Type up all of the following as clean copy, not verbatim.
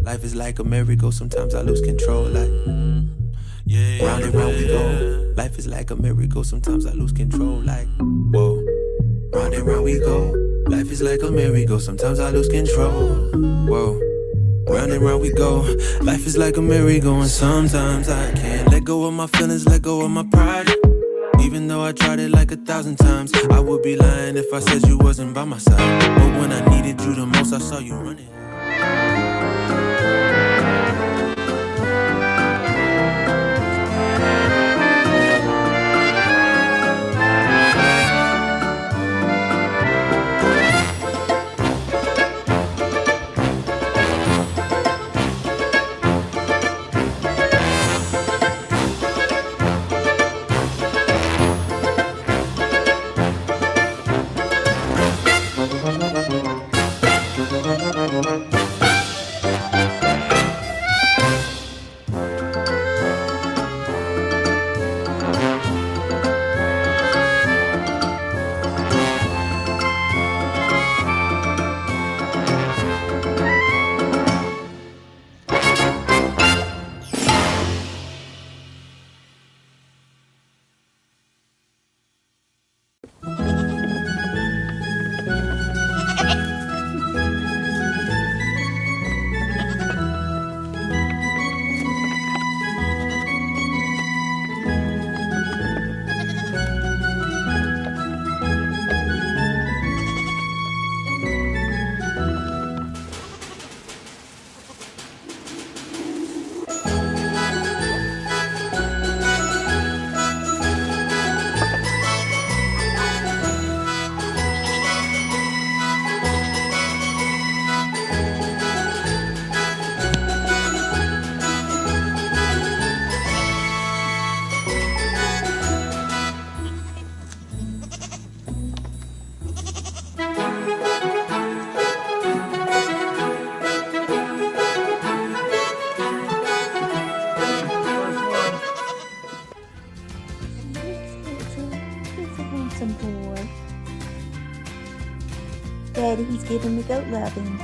Life is like a merry-go, sometimes I lose control, like round and round we go. Life is like a merry-go, sometimes I lose control, like whoa. Round and round we go. Life is like a merry-go, sometimes I lose control, whoa. Round and round we go. Life is like a merry-go, and sometimes I can't let go of my feelings, let go of my pride. Even though I tried it like 1,000 times, I would be lying if I said you wasn't by my side. But when I needed you the most, I saw you running. Daddy, he's giving me goat lovings.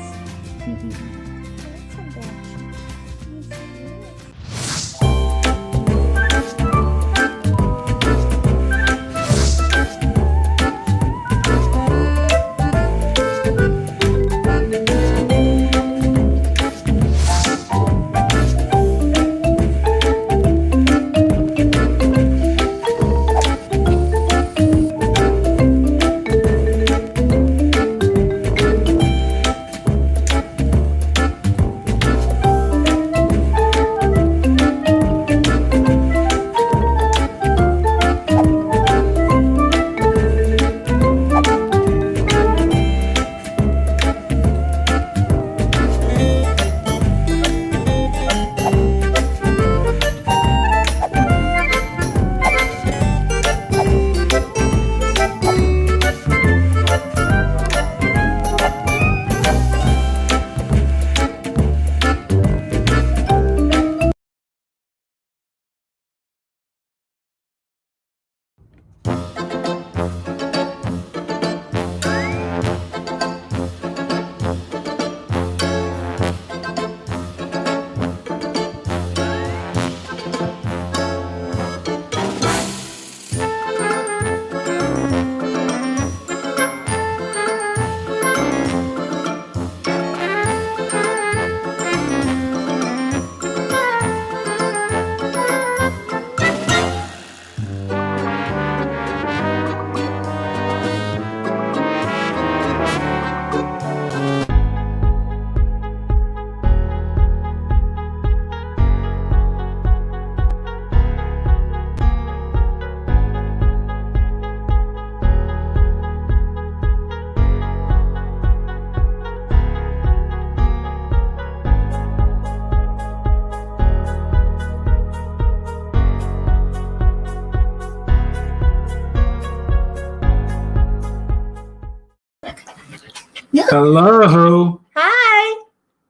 Hello. Hi.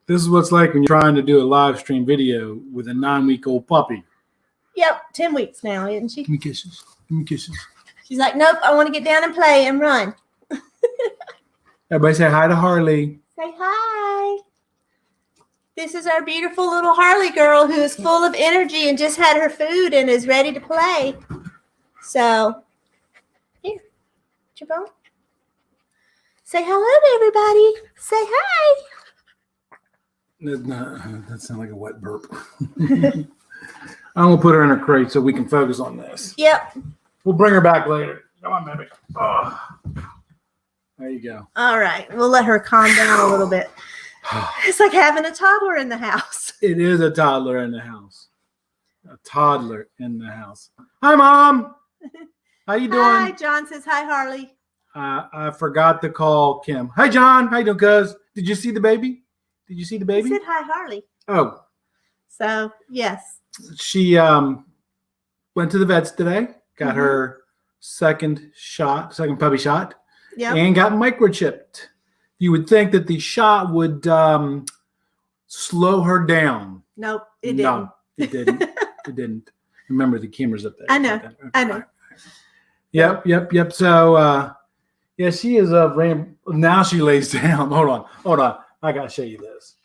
This is what's like when you're trying to do a live stream video with a 9-week-old puppy. Yep, 10 weeks now, isn't she? Give me kisses. Give me kisses. She's like, nope, I want to get down and play and run. Everybody say hi to Harley. Say hi. This is our beautiful little Harley girl who is full of energy and just had her food and is ready to play. So, here, Jabone. Say hello to everybody. Say hi. That sounds like a wet burp. I'm going to put her in her crate so we can focus on this. Yep. We'll bring her back later. Come on, baby. Oh. There you go. All right. We'll let her calm down a little bit. It's like having a toddler in the house. It is a toddler in the house. A toddler in the house. Hi, Mom. How you doing? Hi, John says hi, Harley. I forgot to call Kim. Hi, John. How you doing, cuz? Did you see the baby? Did you see the baby? He said hi, Harley. Oh. So, yes. She went to the vets today, got her second puppy shot, and got microchipped. You would think that the shot would slow her down. Nope, it didn't. No, it didn't. It didn't. Remember, the camera's up there. I know. Okay. I know. Yep. So, yeah, she is now she lays down. Hold on. I got to show you this.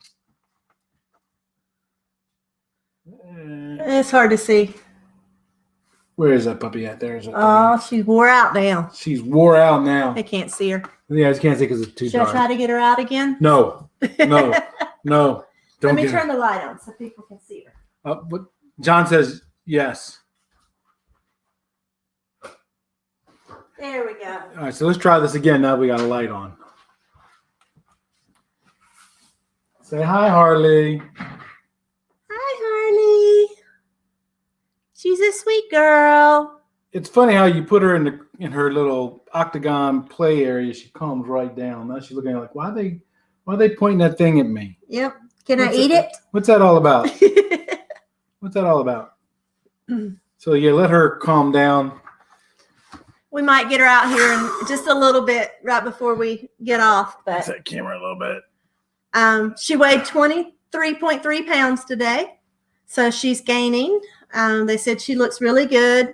It's hard to see. Where is that puppy at? There's that Oh, she's wore out now. She's wore out now. I can't see her. Yeah, I just can't see because it's too Should dark. I try to get her out again? No. Don't Let me get turn the light on so people can see her. But John says yes. There we go. All right, so let's try this again now we got a light on. Say hi, Harley. Hi, Harley. She's a sweet girl. It's funny how you put her in her little octagon play area. She calms right down. Now she's looking like, why are they pointing that thing at me? Yep. Can I eat it? What's that all about? What's that all about? So yeah, let her calm down. We might get her out here in just a little bit right before we get off. But that camera a little bit. She weighed 23.3 pounds today. So she's gaining. They said she looks really good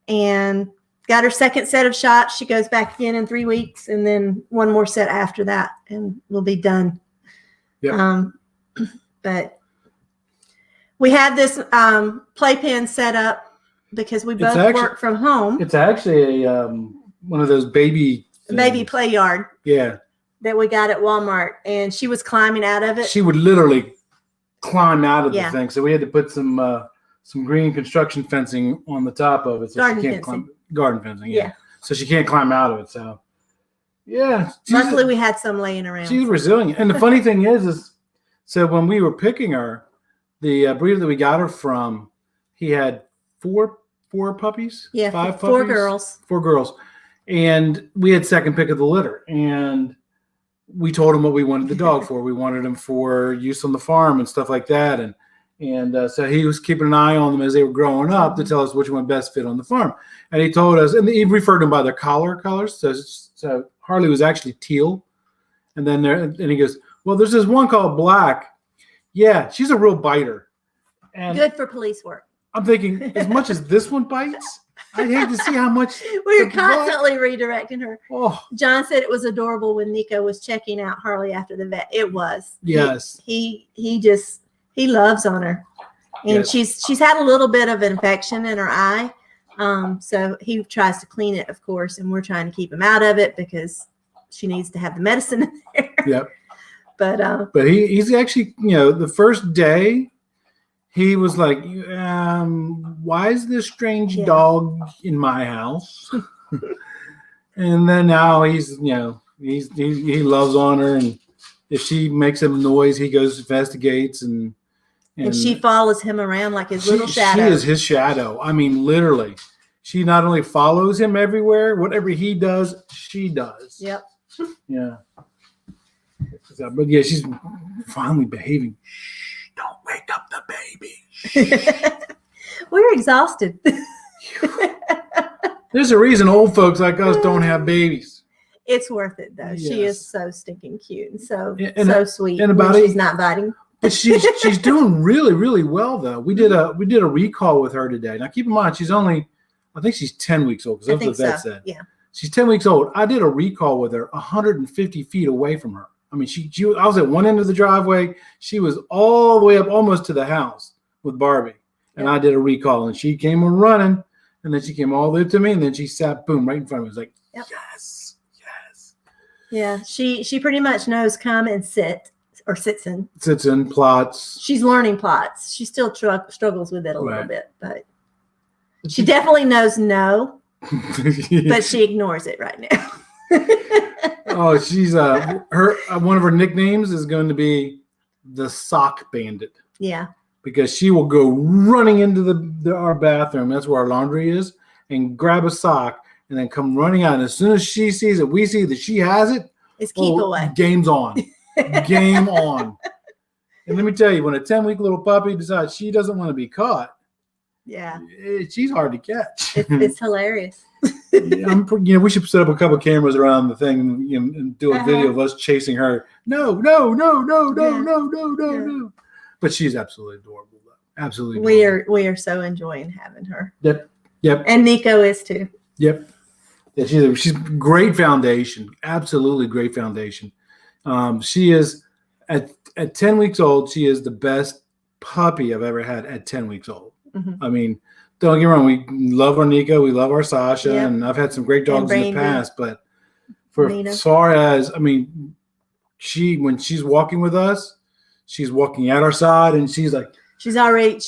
and got her second set of shots. She goes back again in 3 weeks and then one more set after that and we'll be done. Yep. But we had this playpen set up because we both work from home. It's actually a one of those baby play yard. Yeah. That we got at Walmart, and she was climbing out of it. She would literally climb out of the thing, so we had to put some green construction fencing on the top of it, so she can't climb. Garden fencing, yeah. So she can't climb out of it. So, yeah. Luckily, we had some laying around. She's resilient, and the funny thing is so when we were picking her, the breeder that we got her from, he had four puppies. Yeah, 5 puppies. 4 girls. 4 girls, and we had second pick of the litter, and we told him what we wanted the dog for. We wanted him for use on the farm and stuff like that. And so he was keeping an eye on them as they were growing up to tell us which one best fit on the farm. And he told us, and he referred to them by their colors. So Harley was actually teal. And then he goes, well, there's this one called Black. Yeah, she's a real biter. And good for police work. I'm thinking, as much as this one bites, I'd hate to see how much. We were constantly redirecting her. Oh. John said it was adorable when Nico was checking out Harley after the vet. It was. Yes. He loves on her. And she's had a little bit of infection in her eye. So he tries to clean it, of course, and we're trying to keep him out of it because she needs to have the medicine in there. Yep. But he's actually, the first day he was like, why is this strange dog in my house? And then now he's, he loves on her, and if she makes him noise, he goes investigates, and she follows him around like his little shadow. She is his shadow. I mean, literally, she not only follows him everywhere, whatever he does, she does. Yep. Yeah. But yeah, she's finally behaving. Shh, don't wake up the baby. We're exhausted. There's a reason old folks like us don't have babies. It's worth it though. She Yes. is so stinking cute and so And sweet. and when about she's not biting. But she's doing really, really well though. We did a recall with her today. Now keep in mind I think she's 10 weeks old, because I that's what think the vet so. said. Yeah. She's 10 weeks old. I did a recall with her 150 feet away from her. I mean, I was at one end of the driveway. She was all the way up almost to the house with Barbie. And Yep. I did a recall, and she came running, and then she came all the way to me, and then she sat, boom, right in front of me. It was like, Yep. yes, yes. Yeah. She pretty much knows come and sit or sits in. Sits in, plots. She's learning plots. She still struggles with it a little Right. bit, but she definitely knows no, but she ignores it right now. Oh, she's one of her nicknames is going to be the Sock Bandit, Yeah. because she will go running into our bathroom. That's where our laundry is, and grab a sock and then come running out. And as soon as she sees it, we see that she has it. It's keep away. Game's on. Game on. And let me tell you, when a 10-week little puppy decides she doesn't want to be caught, Yeah. she's hard to catch. It's hilarious. We should set up a couple cameras around the thing and do a video of us chasing her. No. But she's absolutely adorable, though. Absolutely adorable. We are so enjoying having her. Yep. And Nico is too. Yep. Yeah, she's great foundation. Absolutely great foundation. She is at 10 weeks old. She is the best puppy I've ever had at 10 weeks old. Mm-hmm. I mean, don't get me wrong. We love our Nico. We love our Sasha, Yep. and I've had some great dogs in the Brandy. past. But for Nina. as far as, I mean, when she's walking with us, she's walking at our side, and she's like, she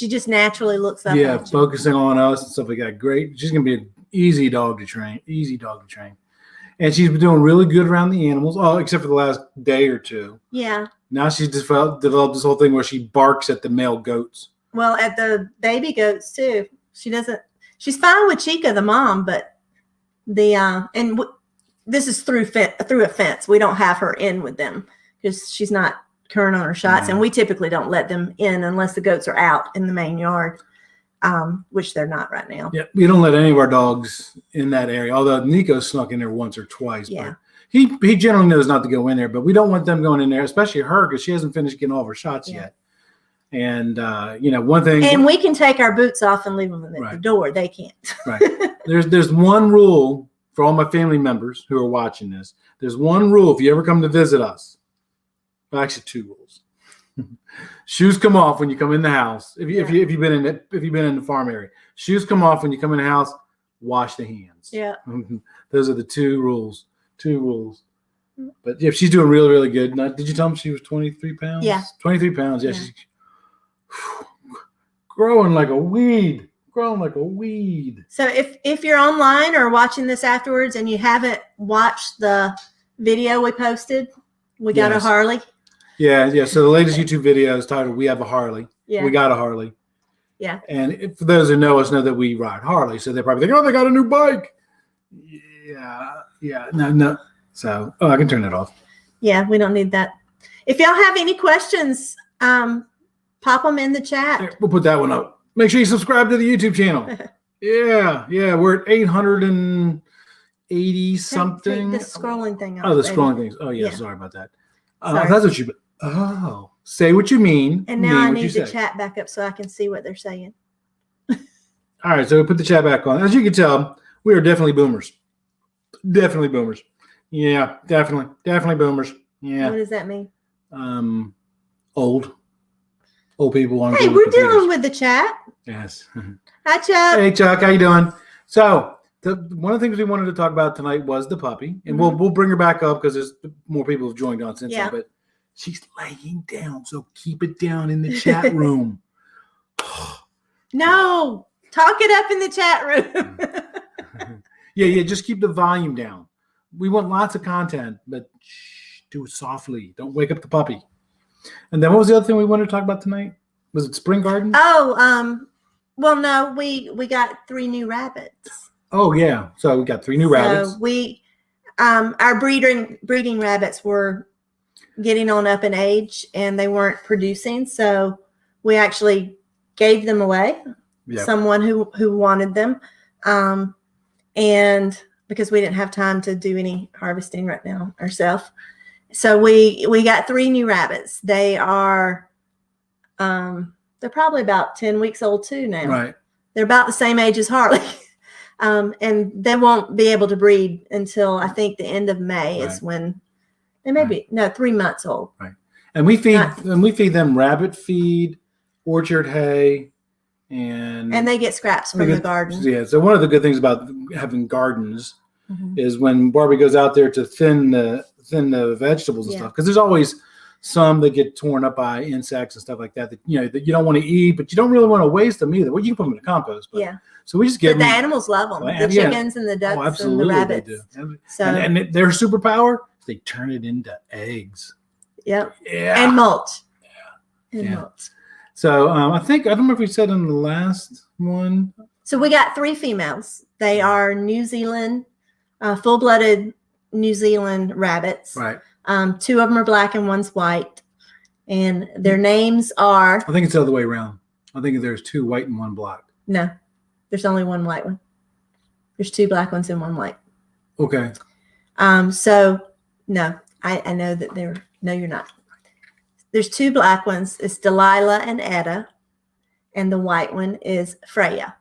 just naturally looks up. yeah, at you. focusing on us and stuff like that. Great. She's gonna be an easy dog to train. And she's been doing really good around the animals, except for the last day or two. Yeah. Now she's developed this whole thing where she barks at the male goats. Well, at the baby goats too. She's fine with Chica, the mom, but this is through a fence. We don't have her in with them because she's not current on her shots, and we typically don't let them in unless the goats are out in the main yard, which they're not right now. Yeah, we don't let any of our dogs in that area. Although Nico snuck in there once or twice, Yeah. but he generally knows not to go in there. But we don't want them going in there, especially her, because she hasn't finished getting all of her shots yet. And one thing. And we can take our boots off and leave them at the Right. door. They can't. Right. There's one rule for all my family members who are watching this. There's one rule if you ever come to visit us. Well, actually, two rules. Shoes come off when you come in the house. If you've been in the farm area, shoes come off when you come in the house. Wash the hands. Yeah. Those are the two rules. But yeah, she's doing really, really good. Now, did you tell me she was 23 pounds? Yeah. 23 pounds. Yeah. Yeah. She's growing like a weed. So if you're online or watching this afterwards and you haven't watched the video we posted, we got a Yes. Harley. Yeah. So the latest YouTube video is titled "We Have a Harley." Yeah. We got a Harley. Yeah. And for those who know us, know that we ride Harley, so they probably think, "Oh, they got a new bike." Yeah. No. So, I can turn it off. Yeah, we don't need that. If y'all have any questions, pop them in the chat. Here, we'll put that one up. Make sure you subscribe to the YouTube channel. Yeah. We're at 880 something. Take the scrolling thing off. Oh, the baby. scrolling things. Oh, yeah. Yeah. Sorry about that. Sorry. That's what you. Oh, say what you mean. And now I what need you the say. chat back up so I can see what they're saying. All right, so we put the chat back on. As you can tell, we are definitely boomers. Definitely boomers. Yeah, definitely boomers. Yeah. What does that mean? Old people want to. Hey, we're dealing with the chat. Yes. Hi, Chuck. Hey, Chuck, how you doing? So, one of the things we wanted to talk about tonight was the puppy, and we'll bring her back up because there's more people who've joined on since then. But she's laying down, so keep it down in the chat room. No, talk it up in the chat room. Yeah, just keep the volume down. We want lots of content, but do it softly. Don't wake up the puppy. And then what was the other thing we wanted to talk about tonight? Was it Spring Garden? Well, no, we got 3 new rabbits. Oh, yeah. So we got 3 new rabbits. So we, our breeding rabbits were getting on up in age and they weren't producing. So we actually gave them away. Yep. Someone who wanted them. And because we didn't have time to do any harvesting right now ourselves. So we got 3 new rabbits. They are they're probably about 10 weeks old too now. Right. They're about the same age as Harley. And they won't be able to breed until I think the end of May is when they may be 3 months old. Right. And we feed them rabbit feed, orchard hay, and they get scraps from the garden. Yeah. So one of the good things about having gardens is when Barbie goes out there to thin the vegetables and stuff, because there's always some that get torn up by insects and stuff like that you don't want to eat, but you don't really want to waste them either. Well, you can put them in the compost. But, so we just give them. The animals love them. The chickens and the ducks and the rabbits. They do. So, and their superpower, they turn it into eggs. Yep. Yeah. And mulch. Yeah. And mulch. So I don't remember if we said in the last one. So we got 3 females. They are New Zealand, full-blooded New Zealand rabbits. Right. 2 of them are black and 1's white. And their names are... I think it's the other way around. I think there's 2 white and 1 black. No. There's only 1 white one. There's 2 black ones and 1 white. Okay. So, no. I know that they're... No, you're not. There's 2 black ones. It's Delilah and Etta. And the white one is Freya.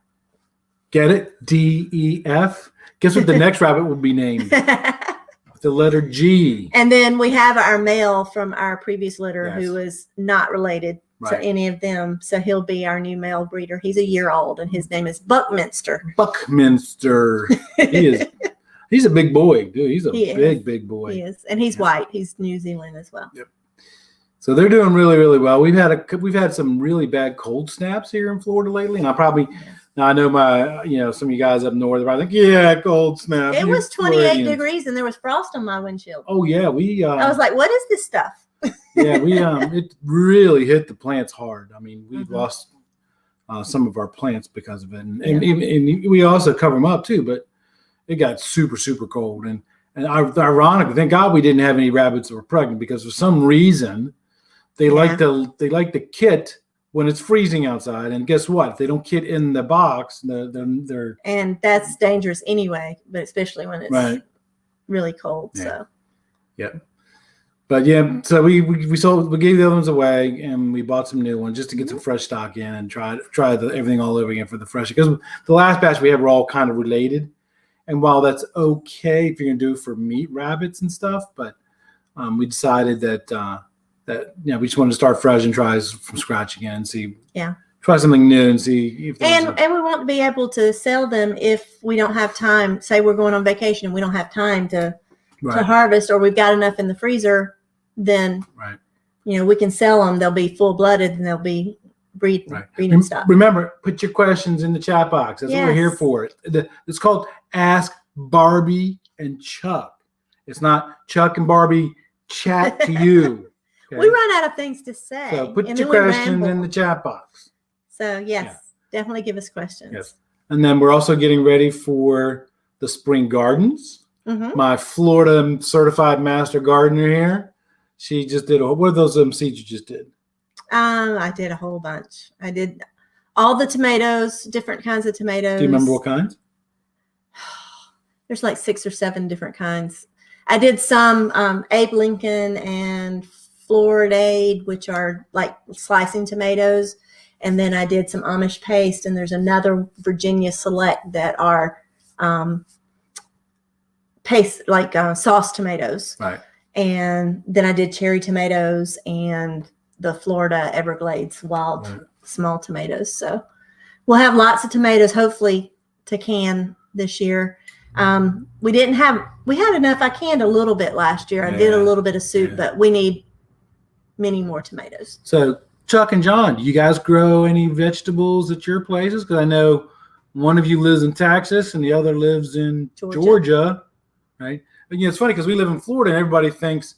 Get it? DEF? Guess what the next rabbit will be named? The letter G. And then we have our male from our previous litter who is not related to any of them. So he'll be our new male breeder. He's a year old and his name is Buckminster. Buckminster. He's a big boy, dude. He's a big boy. He is. And he's white. He's New Zealand as well. Yep. So they're doing really, really well. We've had some really bad cold snaps here in Florida lately. And now I know some of you guys up north are probably like, cold snap. It was 28 degrees and there was frost on my windshield. Oh yeah. I was like, what is this stuff? Yeah, it really hit the plants hard. I mean, we lost some of our plants because of it. And we also cover them up too, but it got super, super cold. And ironically, thank God we didn't have any rabbits that were pregnant, because for some reason they like to kit when it's freezing outside. And guess what? If they don't kit in the box, they're and that's dangerous anyway, but especially when it's really cold. Yeah. So But so we gave the other ones away and we bought some new ones just to get some fresh stock in and try everything all over again for the fresh, because the last batch we had were all kind of related. And while that's okay if you're gonna do it for meat rabbits and stuff, but we decided that we just wanted to start fresh and try from scratch again and see. Yeah. Try something new and see if. And we won't be able to sell them if we don't have time. Say we're going on vacation and we don't have time to harvest, or we've got enough in the freezer. Then we can sell them. They'll be full blooded and they'll be breeding stock. Remember, put your questions in the chat box. That's what we're here for. It's called Ask Barbie and Chuck. It's not Chuck and Barbie chat to you. Okay? We run out of things to say. So put your questions in the chat box. So definitely give us questions. Yes. And then we're also getting ready for the spring gardens. Mm-hmm. My Florida certified master gardener here. She just did what are those seeds you just did? I did a whole bunch. I did all the tomatoes, different kinds of tomatoes. Do you remember what kinds? There's like 6 or 7 different kinds. I did some Abe Lincoln and Floridade, which are like slicing tomatoes. And then I did some Amish paste, and there's another Virginia Select that are paste, like sauce tomatoes. Right. And then I did cherry tomatoes and the Florida Everglades wild small tomatoes. So we'll have lots of tomatoes, hopefully, to can this year. We had enough. I canned a little bit last year. I did a little bit of soup, but we need many more tomatoes. So Chuck and John, do you guys grow any vegetables at your places? Because I know one of you lives in Texas and the other lives in Georgia, right? But it's funny because we live in Florida and everybody thinks,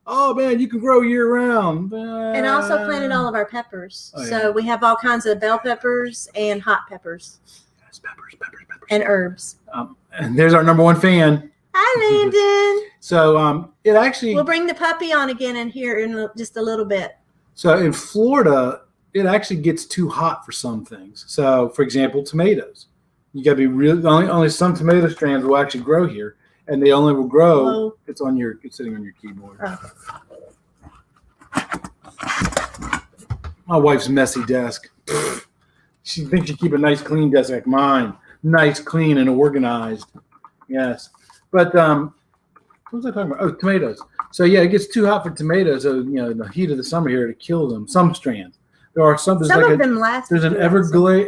oh man, you can grow year round. And I also planted all of our peppers. So we have all kinds of bell peppers and hot peppers. Yes, peppers. And herbs. And there's our number one fan. Hi, Landon. So it actually... We'll bring the puppy on again in here in just a little bit. So in Florida, it actually gets too hot for some things. So, for example, tomatoes. You got to be real. Only some tomato strands will actually grow here, and they only will grow. Whoa. It's sitting on your keyboard. Oh. My wife's messy desk. She thinks you keep a nice, clean desk like mine. Nice, clean, and organized. Yes. But what was I talking about? Oh, tomatoes. So, yeah, it gets too hot for tomatoes. So, in the heat of the summer here to kill them. Some strands. There are some. Some of them last. There's an Everglades.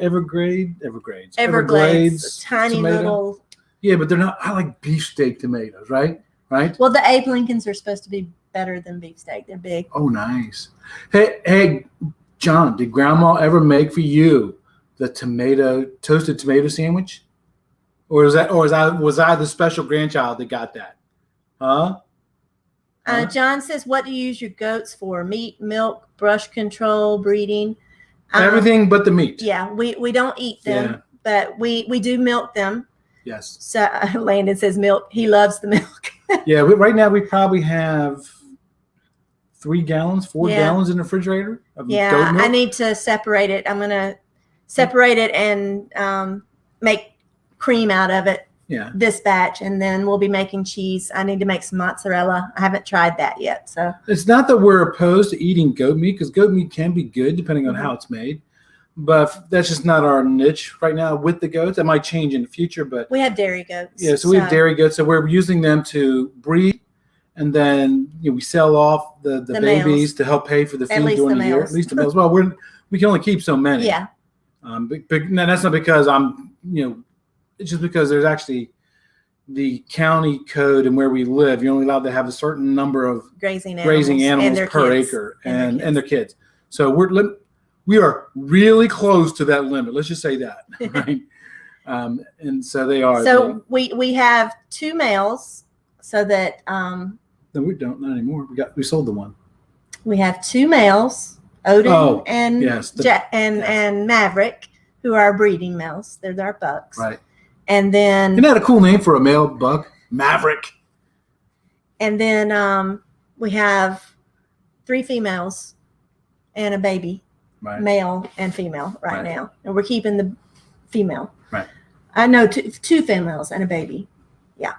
Tiny tomato. little. Yeah, but they're not. I like beefsteak tomatoes, right? Right? Well, the Abe Lincolns are supposed to be better than beefsteak. They're big. Oh, nice. Hey, John, did Grandma ever make for you the toasted tomato sandwich? Or was I the special grandchild that got that? Huh? John says, what do you use your goats for? Meat, milk, brush control, breeding? Everything but the meat. Yeah, we don't eat them, but we do milk them. Yes. So Landon says milk. He loves the milk. Yeah, right now we probably have 4 gallons in the refrigerator of goat milk. I need to separate it. I'm going to separate it and make cream out of it. Yeah. This batch, and then we'll be making cheese. I need to make some mozzarella. I haven't tried that yet. So it's not that we're opposed to eating goat meat, because goat meat can be good depending on how it's made. But that's just not our niche right now with the goats. That might change in the future, but we have dairy goats. Yeah, so we have dairy goats. So we're using them to breed, and then we sell off the babies males. To help pay for the feed during the year. Males. At least the males. Well, we can only keep so many. Yeah. But no, that's not because it's just because there's actually the county code and where we live. You're only allowed to have a certain number of grazing animals per acre and their kids. So we are really close to that limit. Let's just say that, right? And so they are. So we have 2 males, so that No, we don't, not anymore. We sold the one. we have 2 males, Odin and and Maverick, who are breeding males. They're our bucks. Right. And then Isn't that a cool name for a male buck? Maverick. And then we have 3 females and a baby, male and female right now. And we're keeping the female. Right. I know 2 females and a baby. Yeah.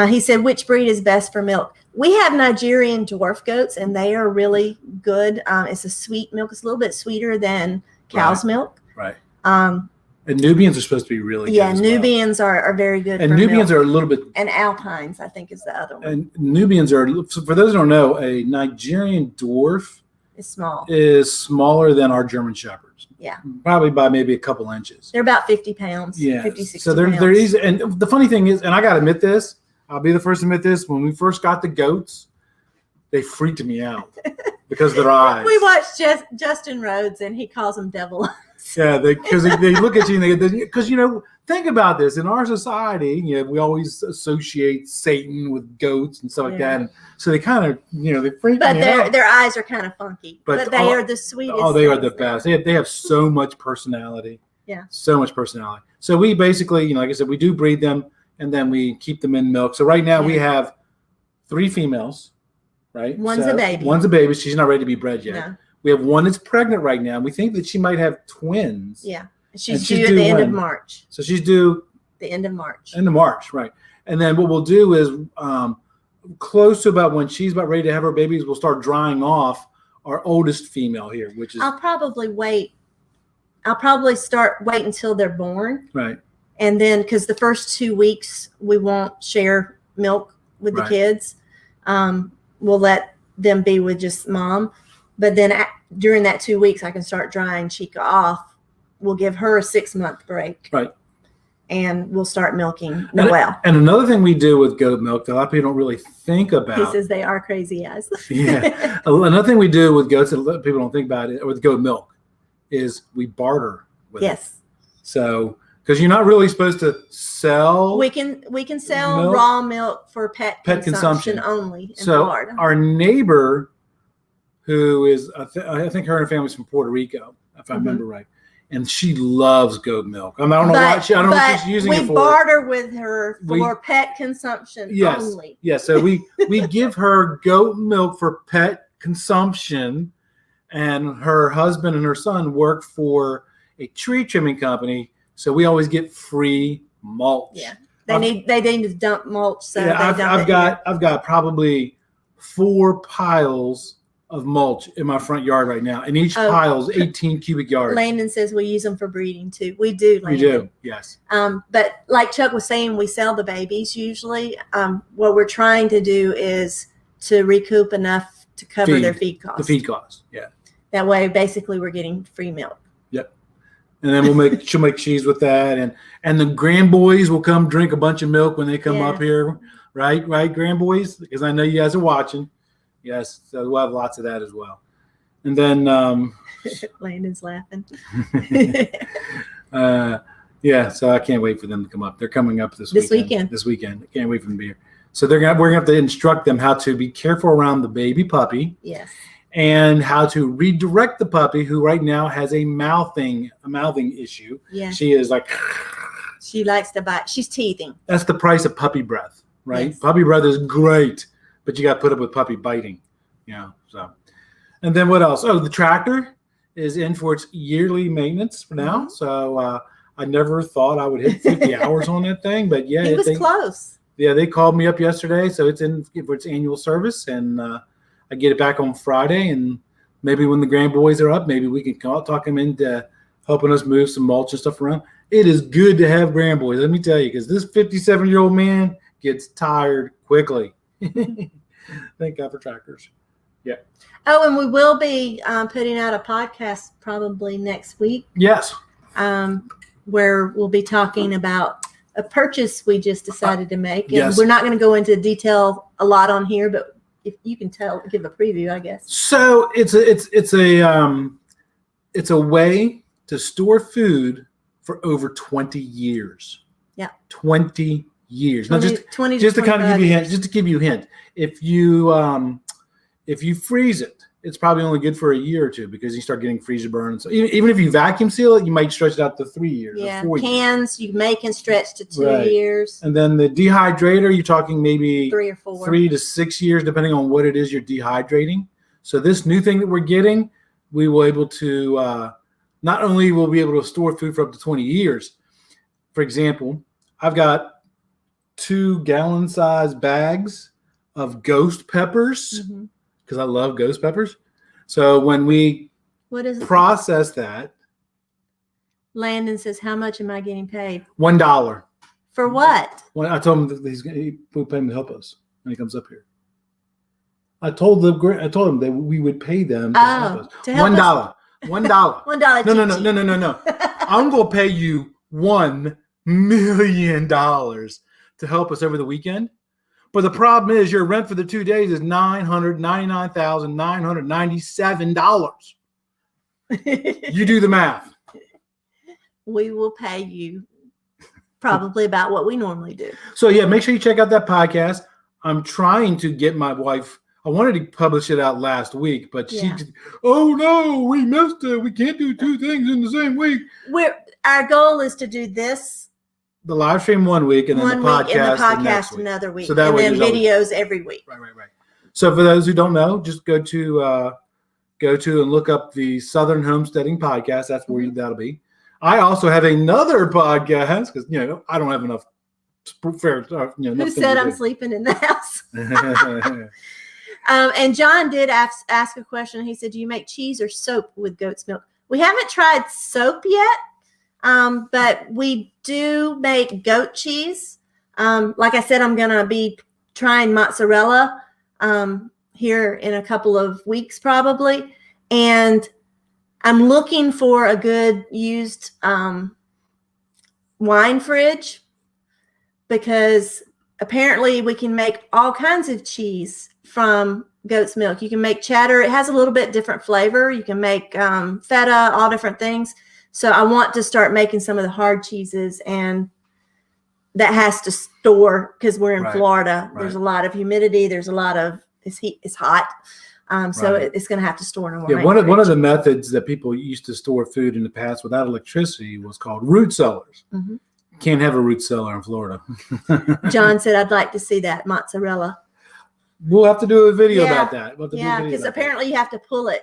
He said, which breed is best for milk? We have Nigerian dwarf goats, and they are really good. It's a sweet milk. It's a little bit sweeter than cow's milk. Right. And Nubians are supposed to be really good. Yeah, Nubians are very good. And Nubians are a little bit. And Alpines, I think, is the other one. And Nubians are, for those who don't know, a Nigerian dwarf is smaller than our German Shepherds. Yeah. Probably by maybe a couple inches. They're about 50 pounds. Yeah. 50, 60 so they're pounds. easy. And the funny thing is, and I got to admit this, I'll be the first to admit this, when we first got the goats, they freaked me out because of their eyes. We watched Justin Rhodes, and he calls them devil eyes. Yeah, because they look at you and because think about this, in our society, we always associate Satan with goats and stuff like that, and so they kind of they freak me out. But their eyes are kind of funky. But they are the sweetest. Oh, they are the best. They have so much personality. Yeah, so much personality. So we basically, like I said, we do breed them and then we keep them in milk. So right now we have 3 females. Right, one's a baby. One's a baby. She's not ready to be bred yet. No. We have one that's pregnant right now. We think that she might have twins. Yeah. She's due at the end of March. So she's due the end of March. End of March, right. And then what we'll do is close to about when she's about ready to have her babies, we'll start drying off our oldest female here, which is I'll probably wait until they're born. Right. And then because the first 2 weeks we won't share milk with the kids. We'll let them be with just mom. But then during that 2 weeks, I can start drying Chica off. We'll give her a 6-month break. Right. And we'll start milking Noelle. And another thing we do with goat milk that a lot of people don't really think about. He says they are crazy eyes. Yeah. Another thing we do with goats that people don't think about it with goat milk is we barter with it. So because you're not really supposed to sell. We can sell raw milk for pet consumption only. So our neighbor, who is I think her and her family's from Puerto Rico, if I remember right, and she loves goat milk. I don't know why I don't know what she's using it for. We barter with her for pet consumption only. Yes. So we give her goat milk for pet consumption, and her husband and her son work for a tree trimming company So we always get free mulch. Yeah. They need to dump mulch. So I've got probably 4 piles of mulch in my front yard right now, and each pile is 18 cubic yards. Landon says we use them for breeding too. We do, Landon. We do, yes. But like Chuck was saying, we sell the babies usually. What we're trying to do is to recoup enough to cover their feed costs. The feed costs, yeah. That way, basically, we're getting free milk. Yep. And then she'll make cheese with that, and the grandboys will come drink a bunch of milk when they come up here, right, grandboys? Because I know you guys are watching. Yes, so we'll have lots of that as well. And then Landon's laughing. Yeah, so I can't wait for them to come up. They're coming up this weekend. This weekend. I can't wait for them to be here. So we're gonna have to instruct them how to be careful around the baby puppy. Yes. And how to redirect the puppy, who right now has a mouthing issue. Yeah. She is like. She likes to bite. She's teething. That's the price of puppy breath, right? Yes. Puppy breath is great, but you got to put up with puppy biting. So. And then what else? Oh, the tractor is in for its yearly maintenance for now. Mm-hmm. So I never thought I would hit 50 hours on that thing, but yeah. It was close. Yeah, they called me up yesterday, so it's in for its annual service, and I get it back on Friday, and maybe when the grandboys are up, maybe we can talk them into helping us move some mulch and stuff around. It is good to have grandboys, let me tell you, because this 57-year-old man gets tired quickly. Thank God for tractors. Yeah. Oh, and we will be putting out a podcast probably next week. Yes. Where we'll be talking about a purchase we just decided to make. And yes. We're not going to go into detail a lot on here, but if you can give a preview, I guess. So it's a way to store food for over 20 years. Yeah. 20 years. 20, now just to kind of give you a hint, years. just to give you a hint, if you freeze it, it's probably only good for a year or two because you start getting freezer burn. So even if you vacuum seal it, you might stretch it out to 3 years. Yeah, or 4 cans years. You make and stretch to 2 Right. years. And then the dehydrator, you're talking maybe 3 or 4. 3 to 6 years, depending on what it is you're dehydrating. So this new thing that we're getting, we will able to not only will we able to store food for up to 20 years. For example, I've got 2 gallon-sized bags of ghost peppers because I love ghost peppers. So when we process that, Landon says, "How much am I getting paid? $1 For what?" When I told him that we'll pay him to help us when he comes up here. I told him that we would pay them to help us. $1. $1. $1. No. I'm going to pay you $1 million to help us over the weekend. But the problem is your rent for the 2 days is $999,997. You do the math. We will pay you probably about what we normally do. So yeah, make sure you check out that podcast. I'm trying to get my wife. I wanted to publish it out last week, but she just, oh no, we missed it. We can't do 2 things in the same week. Our goal is to do this. The live stream 1 week and then the podcast, another week. So that and way then videos every week. Right. So for those who don't know, just go to and look up the Southern Homesteading podcast. That's where that'll be. I also have another podcast because I don't have enough fair. Who said I'm sleeping in the house? And John did ask a question. He said, "Do you make cheese or soap with goat's milk?" We haven't tried soap yet. But we do make goat cheese. Like I said, I'm going to be trying mozzarella here in a couple of weeks probably. And I'm looking for a good used wine fridge because apparently we can make all kinds of cheese from goat's milk. You can make cheddar. It has a little bit different flavor. You can make feta, all different things. So I want to start making some of the hard cheeses, and that has to store because we're in Florida. Right. There's a lot of humidity. There's a lot of it's hot. So it's going to have to store in a wine. Yeah, one of the methods that people used to store food in the past without electricity was called root cellars. Mm-hmm. Can't have a root cellar in Florida. John said, "I'd like to see that mozzarella." We'll have to do a video about that. Because apparently you have to pull it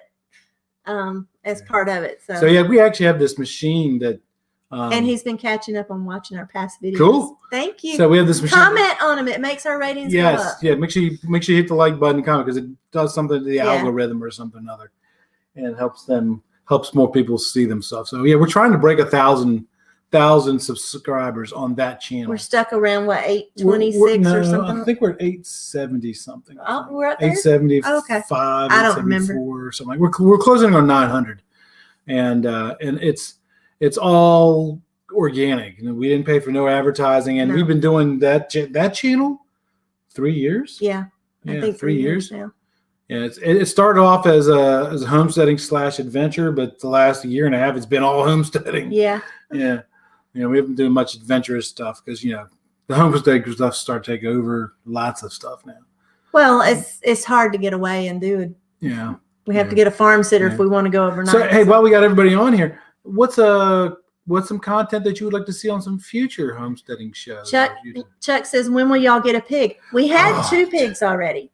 as part of it. So yeah, we actually have this machine that And he's been catching up on watching our past videos. Cool. Thank you. So we have this machine. Comment on them. It makes our ratings go up. Yeah. Make sure you hit the like button and comment because it does something to the algorithm or something or other, and it helps more people see themselves. So yeah, we're trying to break 1,000 subscribers on that channel. We're stuck around 826 or something. I think we're at 870 something. Oh, we're up there? 875. Okay. I don't remember. Or something. We're closing on 900, and it's all organic. We didn't pay for no advertising, and we've been doing that channel 3 years. Yeah, I think 3 years now. Yeah, it started off as a homesteading / adventure, but the last year and a half it's been all homesteading. Yeah. Yeah. We haven't been doing much adventurous stuff because the homesteading stuff start taking over lots of stuff now. Well, it's hard to get away and do it. Yeah. We have to get a farm sitter if we want to go overnight. So hey, while we got everybody on here, what's some content that you would like to see on some future homesteading shows? Chuck says, when will y'all get a pig? We had 2 pigs already.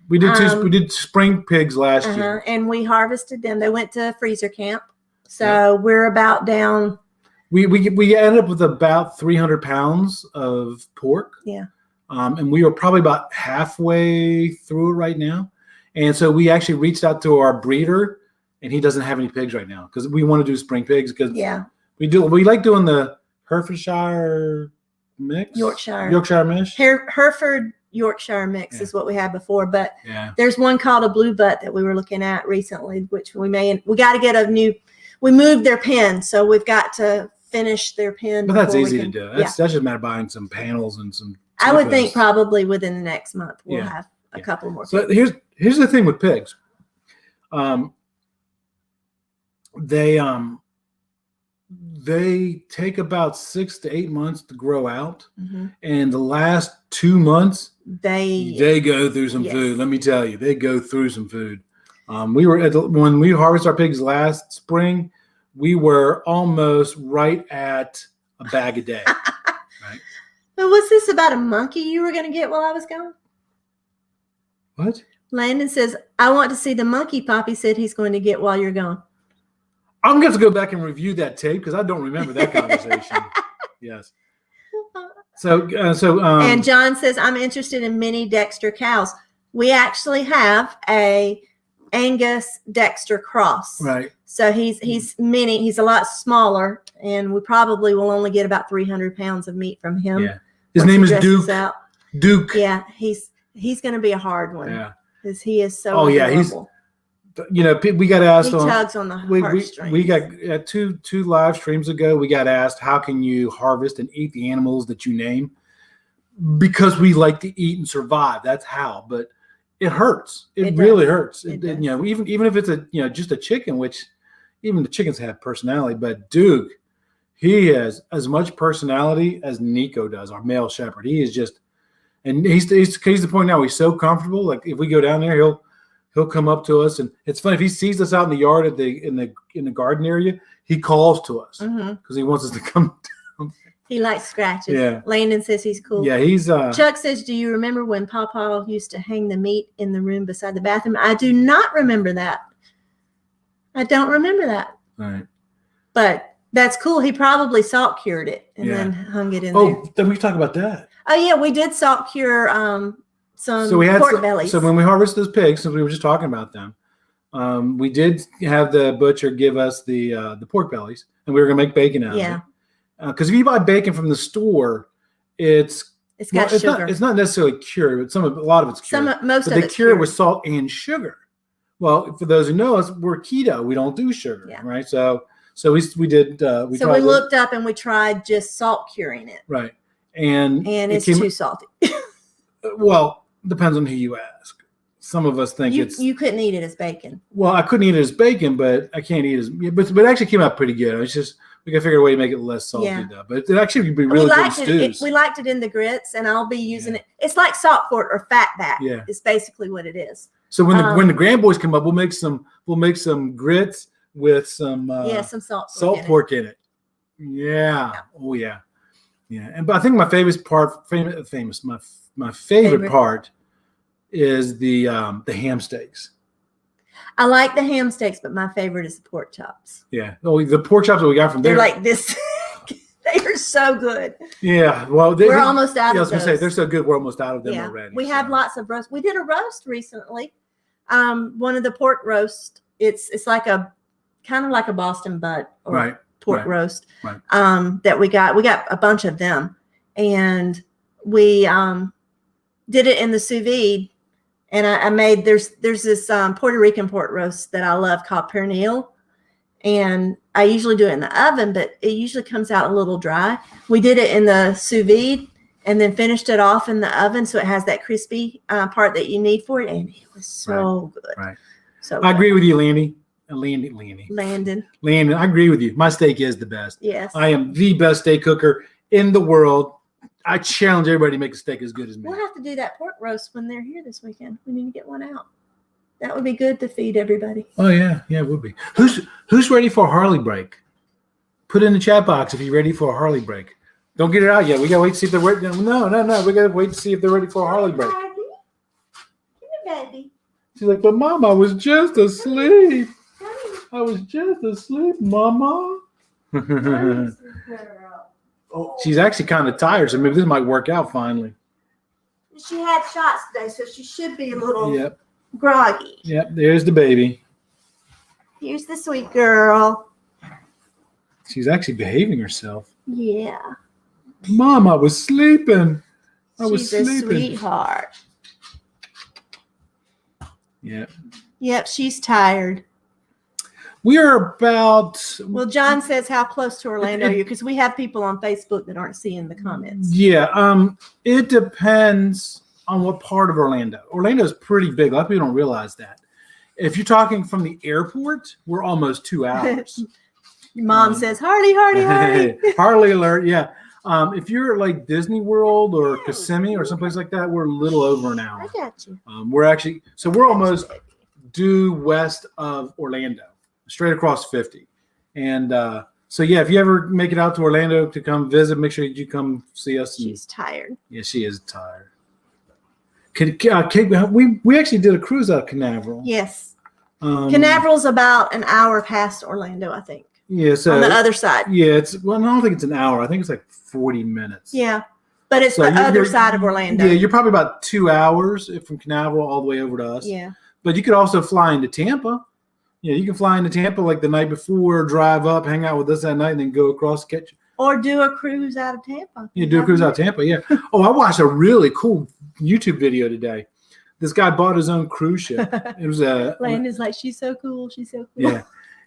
We did we did spring pigs last year. And we harvested them. They went to freezer camp. So we're about down. We ended up with about 300 pounds of pork. Yeah. And we are probably about halfway through it right now. And so we actually reached out to our breeder, and he doesn't have any pigs right now because we want to do spring pigs because we like doing the Herefordshire mix. Yorkshire mix. Hereford Yorkshire mix is what we had before, but there's one called a blue butt that we were looking at recently, which we got to get we moved their pen, so we've got to finish their pen. But that's easy to do. That's just a matter of buying some panels and some. I would think probably within the next month we'll have a couple more. So here's the thing with pigs. They take about 6 to 8 months to grow out, and the last 2 months they go through some food. Let me tell you, they go through some food. When we harvested our pigs last spring, we were almost right at a bag a day. Right? But was this about a monkey you were going to get while I was gone? What? Landon says, I want to see the monkey Poppy said he's going to get while you're gone. I'm going to have to go back and review that tape because I don't remember that conversation. Yes. And John says, I'm interested in mini Dexter cows. We actually have a Angus Dexter cross. Right. So he's mini. He's a lot smaller, and we probably will only get about 300 pounds of meat from him. Yeah. His name is Duke. Duke. Yeah. He's going to be a hard one. Yeah. Because he is so. Oh yeah. adorable. We got asked. He tugs on the heartstrings. We got two live streams ago. We got asked, how can you harvest and eat the animals that you name? Because we like to eat and survive. That's how. But it hurts. It really hurts. Even if it's just a chicken, which even the chickens have personality. But Duke, he has as much personality as Nico does, our male shepherd. He is just, and he's the point now. He's so comfortable. Like if we go down there, he'll come up to us, and it's funny if he sees us out in the yard in the garden area, he calls to us because he wants us to come down. He likes scratches. Yeah. Landon says he's cool. Yeah, he's. Chuck says, "Do you remember when Pawpaw used to hang the meat in the room beside the bathroom?" I do not remember that. I don't remember that. All right. But that's cool. He probably salt cured it and then hung it in there. Oh, then we can talk about that. Oh yeah, we did salt cure some pork bellies. So when we harvest those pigs, since we were just talking about them, we did have the butcher give us the pork bellies, and we were going to make bacon out of it. Because if you buy bacon from the store, it's got sugar. It's not necessarily cured, but a lot of it's cured. They cure it with salt and sugar. Well, for those who know us, we're keto. We don't do sugar, right? So we did. We looked up and we tried just salt curing it. Right, and it's too salty. Well, depends on who you ask. Some of us think you couldn't eat it as bacon. Well, I couldn't eat it as bacon, but I can't eat it but it actually came out pretty good. It's just we gotta figure a way to make it less salty though. But it actually would be really good stews. We liked it in the grits, and I'll be using it. It's like salt port or fat back. Yeah, it's basically what it is. So when the grandboys come up, we'll make some grits with some some salt pork in it. Yeah. Oh yeah. Yeah. But I think my favorite part, my favorite part is the ham steaks. I like the ham steaks, but my favorite is the pork chops. Yeah. Oh, the pork chops that we got from there. They're like this. They are so good. Yeah. Well, We're almost out I of was going to say, those. they're so good, we're almost out of them Yeah, already. we have lots of roast. We did a roast recently. One of the pork roast. It's like a kind of like a Boston butt or pork roast. Right. That we got. We got a bunch of them, and we did it in the sous vide. And I made there's this Puerto Rican pork roast that I love called pernil, and I usually do it in the oven, but it usually comes out a little dry. We did it in the sous vide and then finished it off in the oven, so it has that crispy part that you need for it, and it was so good. Right. So I agree with you, Landon. I agree with you. My steak is the best. Yes. I am the best steak cooker in the world. I challenge everybody to make a steak as good as me. We'll have to do that pork roast when they're here this weekend. We need to get one out. That would be good to feed everybody. Oh yeah, it would be. Who's ready for a Harley break? Put it in the chat box if you're ready for a Harley break. Don't get it out yet. We gotta wait to see if they're ready. No. We gotta wait to see if they're ready for a Harley break. Come here, baby. She's like, but Mom, I was just asleep. I was just asleep, Mama. She's actually kind of tired, so maybe this might work out finally. She had shots today, so she should be a little Yep. groggy. Yep, there's the baby. Here's the sweet girl. She's actually behaving herself. Yeah. Mom, I was sleeping. She's a sweetheart. Yeah. Yep, she's tired. We are about. Well, John says, how close to Orlando are you? Because we have people on Facebook that aren't seeing the comments. Yeah. It depends on what part of Orlando. Orlando is pretty big. A lot of people don't realize that. If you're talking from the airport, we're almost 2 hours. Your mom says, Harley. Harley alert. Yeah. If you're at like Disney World or Kissimmee or someplace like that, we're a little over an hour. I got you. We're almost due west of Orlando, straight across 50. And so, yeah, if you ever make it out to Orlando to come visit, make sure you come see us. She's tired. Yeah, she is tired. We actually did a cruise out of Canaveral. Yes. Canaveral's about an hour past Orlando, I think. Yeah, so on the other side. Yeah, I don't think it's an hour. I think it's like 40 minutes. Yeah, but it's the other side of Orlando. Yeah, you're probably about 2 hours from Canaveral all the way over to us. Yeah. But you could also fly into Tampa. Yeah, you can fly into Tampa like the night before, drive up, hang out with us that night, and then go across the catch. Or do a cruise out of Tampa. Yeah, do a cruise out of Tampa, yeah. Oh, I watched a really cool YouTube video today. This guy bought his own cruise ship. It was Landon's like, she's so cool. She's so cool. Yeah.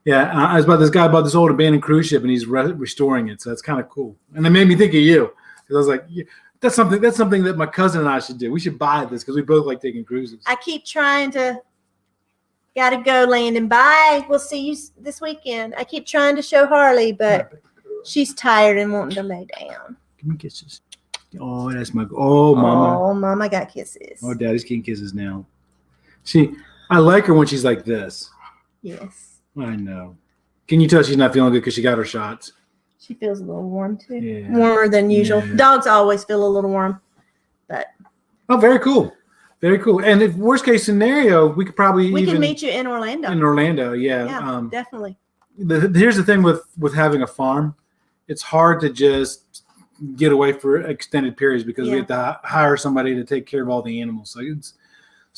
Yeah, this guy bought this old abandoned cruise ship and he's restoring it, so that's kind of cool. And it made me think of you because I was like, yeah, that's something that my cousin and I should do. We should buy this because we both like taking cruises. I keep trying to. Gotta go, Landon. Bye. We'll see you this weekend. I keep trying to show Harley, but she's tired and wanting to lay down. Give me kisses. Oh, that's my. Oh, Mama. Oh, Mama got kisses. Oh, Daddy's getting kisses now. I like her when she's like this. Yes. I know. Can you tell she's not feeling good because she got her shots? She feels a little warm too. Yeah. Warmer than usual. Yeah. Dogs always feel a little warm, but. Oh, very cool. Very cool. And if worst case scenario, we could probably can meet you in Orlando. In Orlando, yeah. Yeah, definitely. Here's the thing with having a farm. It's hard to just get away for extended periods because we have to hire somebody to take care of all the animals.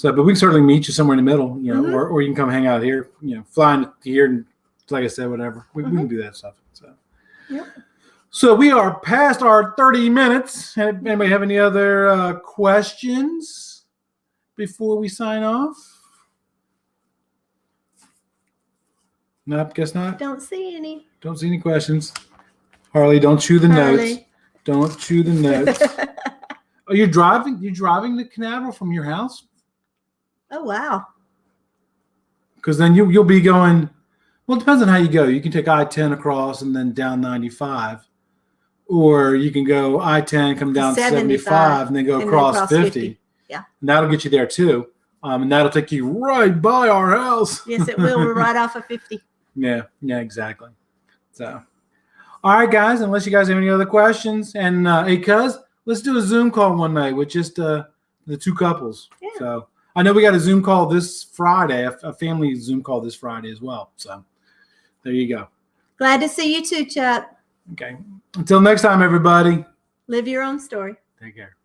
But we can certainly meet you somewhere in the middle, or you can come hang out here, fly into here and, like I said, whatever. We can do that stuff. So we are past our 30 minutes. Anybody have any other questions before we sign off? Nope, guess not. Don't see any. Don't see any questions. Harley, don't chew the notes. Don't chew the notes. Are you driving? You driving to Canaveral from your house? Oh, wow. Because then you'll be going, well, it depends on how you go. You can take I-10 across and then down 95. Or you can go I-10, come down 75, and then go across 50. Yeah. And that'll get you there too. And that'll take you right by our house. Yes, it will. We're right off of 50. Yeah, exactly. So, all right, guys, unless you guys have any other questions. And, hey, cuz, let's do a Zoom call one night with just the two couples. Yeah. So, I know we got a Zoom call this Friday, a family Zoom call this Friday as well. So there you go. Glad to see you too, Chuck. Okay. Until next time, everybody. Live your own story. Take care.